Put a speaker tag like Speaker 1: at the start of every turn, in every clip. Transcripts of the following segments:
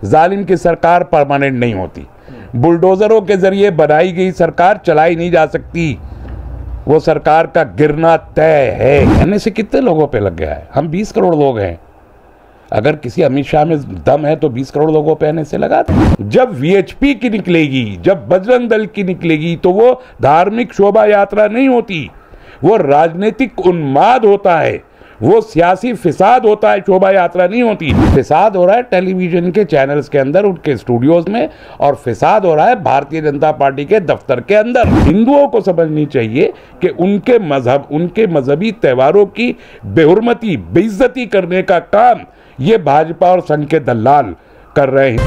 Speaker 1: जालिम की सरकार परमानेंट नहीं होती। बुलडोजरों के जरिए बनाई गई सरकार चलाई नहीं जा सकती, वो सरकार का गिरना तय है। कहने से कितने लोगों पे लग गया है? हम 20 करोड़ लोग हैं। अगर किसी अमित शाह में दम है तो 20 करोड़ लोगों पे आने से लगा दें। जब वीएचपी की निकलेगी, जब बजरंग दल की निकलेगी, तो वो धार्मिक शोभा यात्रा नहीं होती, वो राजनीतिक उन्माद होता है, वो सियासी फिसाद होता है, शोभा यात्रा नहीं होती। फिसाद हो रहा है टेलीविजन के चैनल्स के अंदर, उनके स्टूडियोज में, और फिसाद हो रहा है भारतीय जनता पार्टी के दफ्तर के अंदर। हिंदुओं को समझनी चाहिए कि उनके मजहब, उनके मजहबी त्योहारों की बेहुरमती, बेइज्जती करने का काम ये भाजपा और संघ के दलाल कर रहे हैं।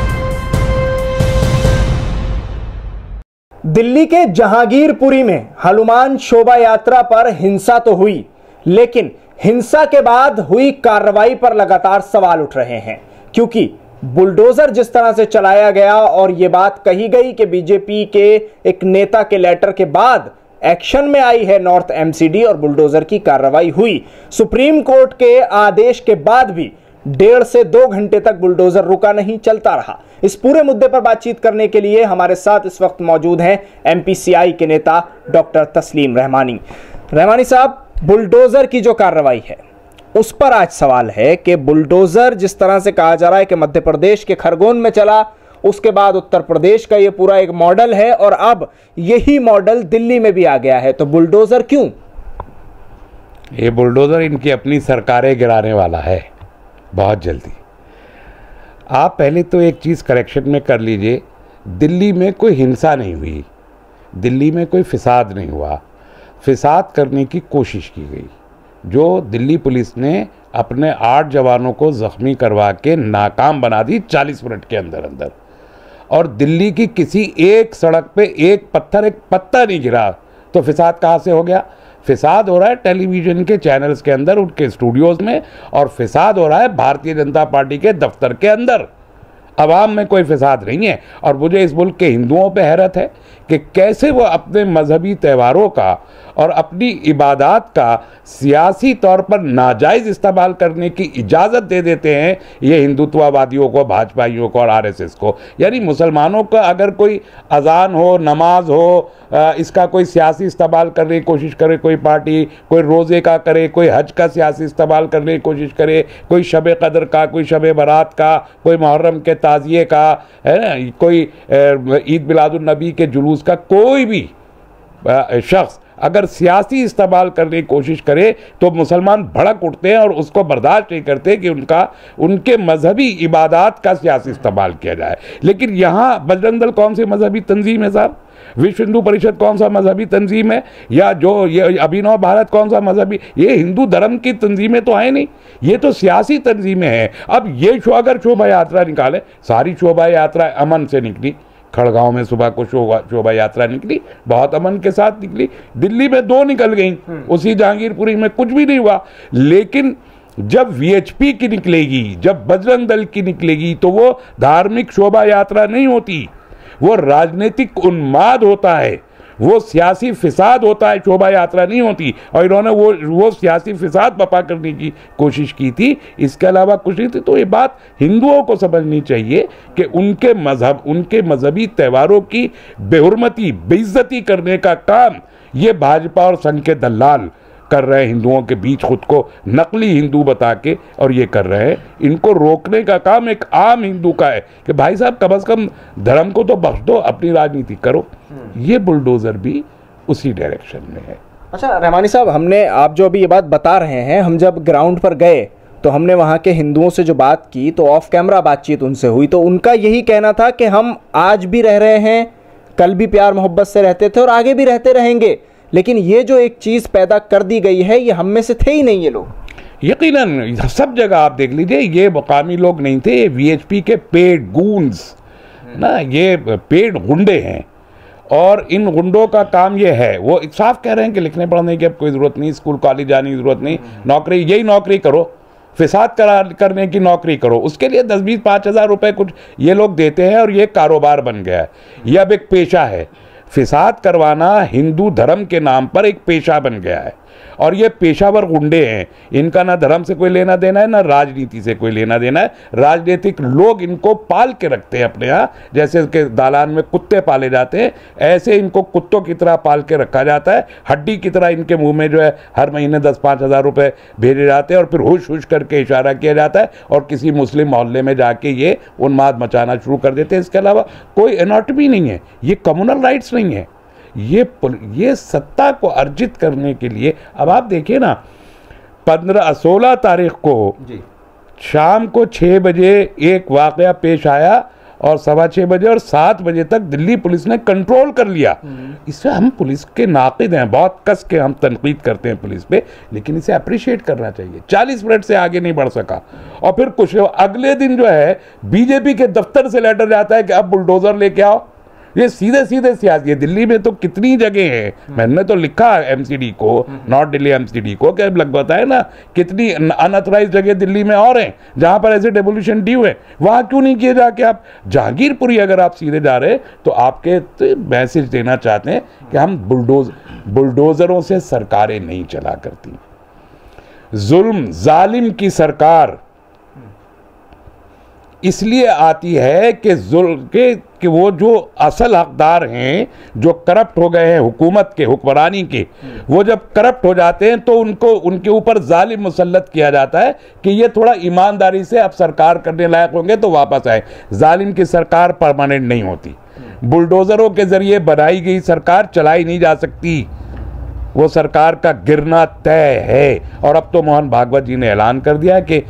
Speaker 2: दिल्ली के जहांगीरपुरी में हनुमान शोभा यात्रा पर हिंसा तो हुई, लेकिन हिंसा के बाद हुई कार्रवाई पर लगातार सवाल उठ रहे हैं, क्योंकि बुलडोजर जिस तरह से चलाया गया और यह बात कही गई कि बीजेपी के एक नेता के लेटर के बाद एक्शन में आई है नॉर्थ एमसीडी और बुलडोजर की कार्रवाई हुई। सुप्रीम कोर्ट के आदेश के बाद भी 1.5 से 2 घंटे तक बुलडोजर रुका नहीं, चलता रहा। इस पूरे मुद्दे पर बातचीत करने के लिए हमारे साथ इस वक्त मौजूद हैं एमपीसीआई के नेता डॉक्टर तस्लीम रहमानी। रहमानी साहब, बुलडोजर की जो कार्रवाई है उस पर आज सवाल है कि बुलडोजर जिस तरह से कहा जा रहा है कि मध्य प्रदेश के खरगोन में चला, उसके बाद उत्तर प्रदेश का ये पूरा एक मॉडल है और अब यही मॉडल दिल्ली में भी आ गया है, तो बुलडोजर क्यों?
Speaker 1: ये बुलडोजर इनकी अपनी सरकारें गिराने वाला है बहुत जल्दी। आप पहले तो एक चीज़ करेक्शन में कर लीजिए, दिल्ली में कोई हिंसा नहीं हुई, दिल्ली में कोई फिसाद नहीं हुआ। फिसाद करने की कोशिश की गई, जो दिल्ली पुलिस ने अपने 8 जवानों को ज़ख्मी करवा के नाकाम बना दी 40 मिनट के अंदर अंदर। और दिल्ली की किसी एक सड़क पे एक पत्ता नहीं गिरा, तो फिसाद कहाँ से हो गया? फिसाद हो रहा है टेलीविजन के चैनल्स के अंदर, उनके स्टूडियोज में, और फिसाद हो रहा है भारतीय जनता पार्टी के दफ्तर के अंदर। अवाम में कोई फिसाद नहीं है। और मुझे इस मुल्क के हिंदुओं पे हैरत है कि कैसे वो अपने मजहबी त्योहारों का और अपनी इबादत का सियासी तौर पर नाजायज़ इस्तेमाल करने की इजाज़त दे देते हैं ये हिंदुत्ववादियों को, भाजपाइयों को और आरएसएस को। यानी मुसलमानों का अगर कोई अजान हो, नमाज हो, इसका कोई सियासी इस्तेमाल करने की कोशिश करे कोई पार्टी, कोई रोज़े का करे, कोई हज का सियासी इस्तेमाल करने की कोशिश करे, कोई शब कदर का, कोई शब बारात का, कोई मुहर्रम के ताज़िए का, है ना, कोई ईद मिलादुन्नबी के जुलूस का, कोई भी शख्स अगर सियासी इस्तेमाल करने की कोशिश करे तो मुसलमान भड़क उठते हैं और उसको बर्दाश्त नहीं करते कि उनके मजहबी इबादत का सियासी इस्तेमाल किया जाए। लेकिन यहाँ बजरंग दल कौन सी मजहबी तंजीम है साहब? विश्व हिंदू परिषद कौन सा मजहबी तंजीम है? या जो ये अभिनव भारत कौन सा मजहबी? ये हिंदू धर्म की तंजीमें तो हैं नहीं, ये तो सियासी तंजीमें हैं। अब ये अगर शोभा यात्रा निकाले, सारी शोभा यात्रा अमन से निकली, खड़गांव में सुबह को शोभा यात्रा निकली, बहुत अमन के साथ निकली, दिल्ली में 2 निकल गई, उसी जहांगीरपुरी में कुछ भी नहीं हुआ। लेकिन जब वीएचपी की निकलेगी, जब बजरंग दल की निकलेगी, तो वो धार्मिक शोभा यात्रा नहीं होती, वो राजनीतिक उन्माद होता है, वो सियासी फिसाद होता है, शोभा यात्रा नहीं होती। और इन्होंने वो सियासी फिसाद बपा करने की कोशिश की थी, इसके अलावा कुछ नहीं थी। तो ये बात हिंदुओं को समझनी चाहिए कि उनके मजहब, उनके मजहबी त्योहारों की बेहुरमती, बेइज्जती करने का काम ये भाजपा और संघ के दलाल कर रहे हैं, हिंदुओं के बीच खुद को नकली हिंदू बता के, और ये कर रहे हैं। इनको रोकने का काम एक आम हिंदू का है कि भाई साहब कम से कम धर्म को तो बख्श दो, अपनी राजनीति करो। ये बुलडोजर भी उसी डायरेक्शन में है।
Speaker 2: अच्छा रहमानी साहब, आप जो अभी ये बात बता रहे हैं, हम जब ग्राउंड पर गए तो हमने वहाँ के हिंदुओं से जो बात की, तो ऑफ कैमरा बातचीत उनसे हुई, तो उनका यही कहना था कि हम आज भी रह रहे हैं, कल भी प्यार मोहब्बत से रहते थे और आगे भी रहते रहेंगे, लेकिन ये जो एक चीज़ पैदा कर दी गई है, ये हम में से थे ही नहीं ये लोग।
Speaker 1: यकीनन सब जगह आप देख लीजिए, ये मुकामी लोग नहीं थे, ये वीएचपी के पेड गूंस ना, ये पेड गुंडे हैं। और इन गुंडों का काम ये है, वो साफ कह रहे हैं कि लिखने पढ़ने की अब कोई ज़रूरत नहीं, स्कूल कॉलेज जाने की ज़रूरत नहीं, नौकरी, यही नौकरी करो, फिसाद करने की नौकरी करो। उसके लिए 10-20, 5,000 रुपये कुछ ये लोग देते हैं और ये कारोबार बन गया है, ये अब एक पेशा है। फिसाद करवाना हिंदू धर्म के नाम पर एक पेशा बन गया है। और ये पेशावर गुंडे हैं, इनका ना धर्म से कोई लेना देना है, ना राजनीति से कोई लेना देना है। राजनीतिक लोग इनको पाल के रखते हैं अपने यहाँ, जैसे के दालान में कुत्ते पाले जाते हैं, ऐसे इनको कुत्तों की तरह पाल के रखा जाता है। हड्डी की तरह इनके मुंह में जो है हर महीने 10-5 हज़ार रुपए भेजे जाते हैं और फिर हुश हुश करके इशारा किया जाता है और किसी मुस्लिम मोहल्ले में जाके ये उन्माद मचाना शुरू कर देते हैं। इसके अलावा कोई एनाटॉमी नहीं है, ये कम्युनल राइट्स नहीं है, ये सत्ता को अर्जित करने के लिए। अब आप देखिए ना, 16 तारीख को शाम को 6 बजे एक वाकया पेश आया और 6:15 बजे और 7 बजे तक दिल्ली पुलिस ने कंट्रोल कर लिया। इससे हम पुलिस के नाक़िद हैं, बहुत कस के हम तनकीद करते हैं पुलिस पे, लेकिन इसे अप्रिशिएट करना चाहिए। 40 मिनट से आगे नहीं बढ़ सका और फिर कुछ अगले दिन जो है बीजेपी के दफ्तर से लेटर जाता है कि अब बुलडोजर लेके आओ। ये सीधे सीधे सियासी है। दिल्ली में तो कितनी जगह हैं, मैंने तो लिखा एमसीडी को, नॉर्थ दिल्ली एमसीडी को, क्या लग बताए ना कितनी अनऑथराइज्ड जगह दिल्ली में और हैं जहां पर ऐसे डेमोलिशन ड्यू है। वहां क्यों नहीं किए जाके आप जहांगीरपुरी अगर आप सीधे जा रहे तो आपके तो मैसेज देना चाहते हैं कि हम बुलडोजरों से सरकारें नहीं चला करती। जुल्म जालिम की सरकार इसलिए आती है कि वो जो असल हकदार हैं, जो करप्ट हो गए हैं हुकूमत के, हुक्मरानी के, वो जब करप्ट हो जाते हैं तो उनको उनके ऊपर जालिम मुसल्लत किया जाता है कि ये थोड़ा ईमानदारी से अब सरकार करने लायक होंगे तो वापस आए। जालिम की सरकार परमानेंट नहीं होती। बुलडोजरों के जरिए बनाई गई सरकार चलाई नहीं जा सकती, वो सरकार का गिरना तय है। और अब तो मोहन भागवत जी ने ऐलान कर दिया कि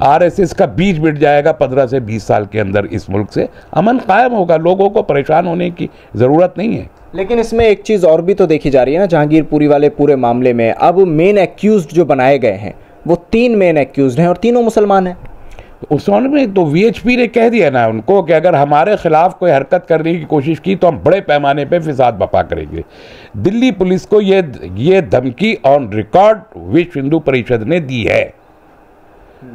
Speaker 1: आरएसएस का बीज मिट जाएगा 15 से 20 साल के अंदर, इस मुल्क से अमन कायम होगा, लोगों को परेशान होने की ज़रूरत नहीं है।
Speaker 2: लेकिन इसमें एक चीज़ और भी तो देखी जा रही है ना, जहांगीरपुरी वाले पूरे मामले में अब मेन एक्यूज्ड जो बनाए गए हैं वो 3 मेन एक्यूज्ड हैं और तीनों मुसलमान हैं।
Speaker 1: उस में तो वीएचपी ने कह दिया ना उनको कि अगर हमारे खिलाफ कोई हरकत करने की कोशिश की तो हम बड़े पैमाने पे फिसाद बपा करेंगे। दिल्ली पुलिस को ये धमकी ऑन रिकॉर्ड विश्व हिंदू परिषद ने दी है।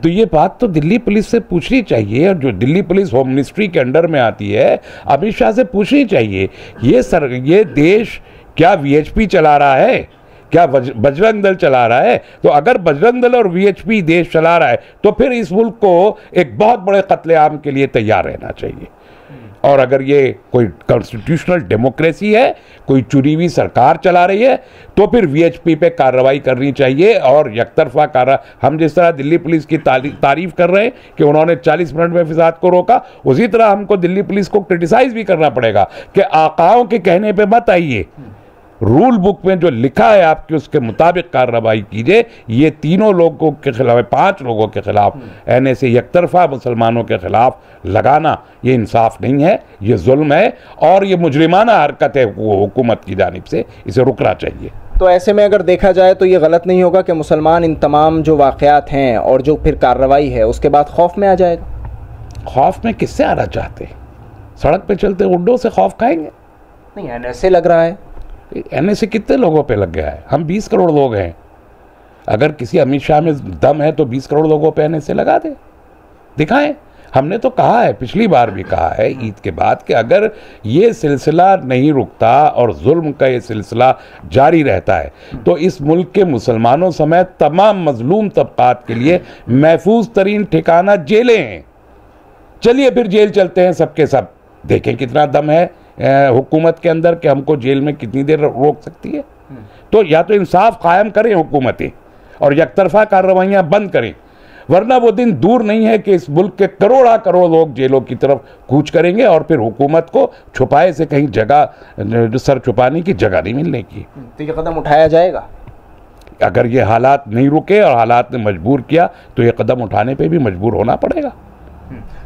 Speaker 1: तो ये बात तो दिल्ली पुलिस से पूछनी चाहिए, और जो दिल्ली पुलिस होम मिनिस्ट्री के अंडर में आती है, अमित शाह से पूछनी चाहिए ये देश क्या वीएचपी चला रहा है, क्या बजरंग दल चला रहा है? तो अगर बजरंग दल और वीएचपी देश चला रहा है तो फिर इस मुल्क को एक बहुत बड़े कत्लेआम के लिए तैयार रहना चाहिए। और अगर ये कोई कॉन्स्टिट्यूशनल डेमोक्रेसी है, कोई चुनी हुई सरकार चला रही है, तो फिर वीएचपी पे कार्रवाई करनी चाहिए। और यकतरफा हम जिस तरह दिल्ली पुलिस की तारीफ कर रहे हैं कि उन्होंने 40 मिनट में फिसाद को रोका, उसी तरह हमको दिल्ली पुलिस को क्रिटिसाइज भी करना पड़ेगा कि आकाओं के कहने पे मत आइए, रूल बुक में जो लिखा है आपके उसके मुताबिक कार्रवाई कीजिए। ये तीनों लोगों के खिलाफ, 5 लोगों के खिलाफ एनएसए यकतरफा मुसलमानों के खिलाफ लगाना, ये इंसाफ नहीं है, ये जुल्म है और ये मुजरिमाना हरकत है हुकूमत की जानिब से, इसे रुकना चाहिए।
Speaker 2: तो ऐसे में अगर देखा जाए तो ये गलत नहीं होगा कि मुसलमान इन तमाम जो वाक़यात हैं और जो फिर कार्रवाई है उसके बाद खौफ में आ जाएगा।
Speaker 1: खौफ में किससे आना चाहते हैं? सड़क पे चलते गुंडों से खौफ खाएंगे?
Speaker 2: नहीं, एनएसए लग रहा है।
Speaker 1: एनएसए कितने लोगों पे लग गया है? हम 20 करोड़ लोग हैं। अगर किसी अमित शाह में दम है तो 20 करोड़ लोगों पे एनएसए लगा दे, दिखाएं। हमने तो कहा है, पिछली बार भी कहा है ईद के बाद, कि अगर ये सिलसिला नहीं रुकता और जुल्म का ये सिलसिला जारी रहता है तो इस मुल्क के मुसलमानों समेत तमाम मजलूम तबकात के लिए महफूज तरीन ठिकाना जेलें हैं। चलिए फिर जेल चलते हैं सबके सब, देखें कितना दम है हुकूमत के अंदर कि हमको जेल में कितनी देर रोक सकती है। तो या तो इंसाफ कायम करें हुकूमतें और यकतरफा कार्रवाइयाँ बंद करें, वरना वो दिन दूर नहीं है कि इस मुल्क के करोड़ लोग जेलों की तरफ कूच करेंगे और फिर हुकूमत को छुपाए से कहीं जगह, जो सर छुपाने की जगह नहीं मिलने की।
Speaker 2: तो ये कदम उठाया जाएगा
Speaker 1: अगर ये हालात नहीं रुके और हालात ने मजबूर किया तो ये कदम उठाने पे भी मजबूर होना पड़ेगा।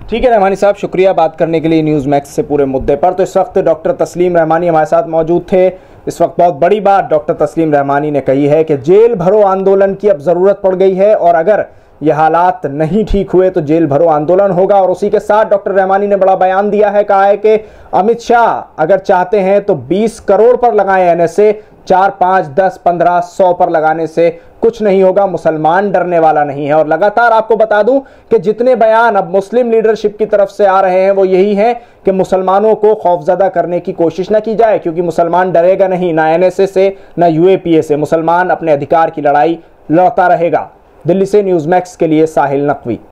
Speaker 2: ठीक है रहमानी साहब, शुक्रिया बात करने के लिए न्यूज़ मैक्स से पूरे मुद्दे पर। तो इस वक्त डॉक्टर तस्लीम रहमानी हमारे साथ मौजूद थे। इस वक्त बहुत बड़ी बात डॉक्टर तस्लीम रहमानी ने कही है कि जेल भरो आंदोलन की अब ज़रूरत पड़ गई है और अगर ये हालात नहीं ठीक हुए तो जेल भरो आंदोलन होगा। और उसी के साथ डॉक्टर रहमानी ने बड़ा बयान दिया है, कहा है कि अमित शाह अगर चाहते हैं तो 20 करोड़ पर लगाएं एनएसए, 4, 5, 10, 15, 100 पर लगाने से कुछ नहीं होगा। मुसलमान डरने वाला नहीं है। और लगातार आपको बता दूं कि जितने बयान अब मुस्लिम लीडरशिप की तरफ से आ रहे हैं वो यही है कि मुसलमानों को खौफजदा करने की कोशिश ना की जाए, क्योंकि मुसलमान डरेगा नहीं, ना NSA से ना UAPA से। मुसलमान अपने अधिकार की लड़ाई लड़ता रहेगा। दिल्ली से न्यूज़ मैक्स के लिए साहिल नकवी।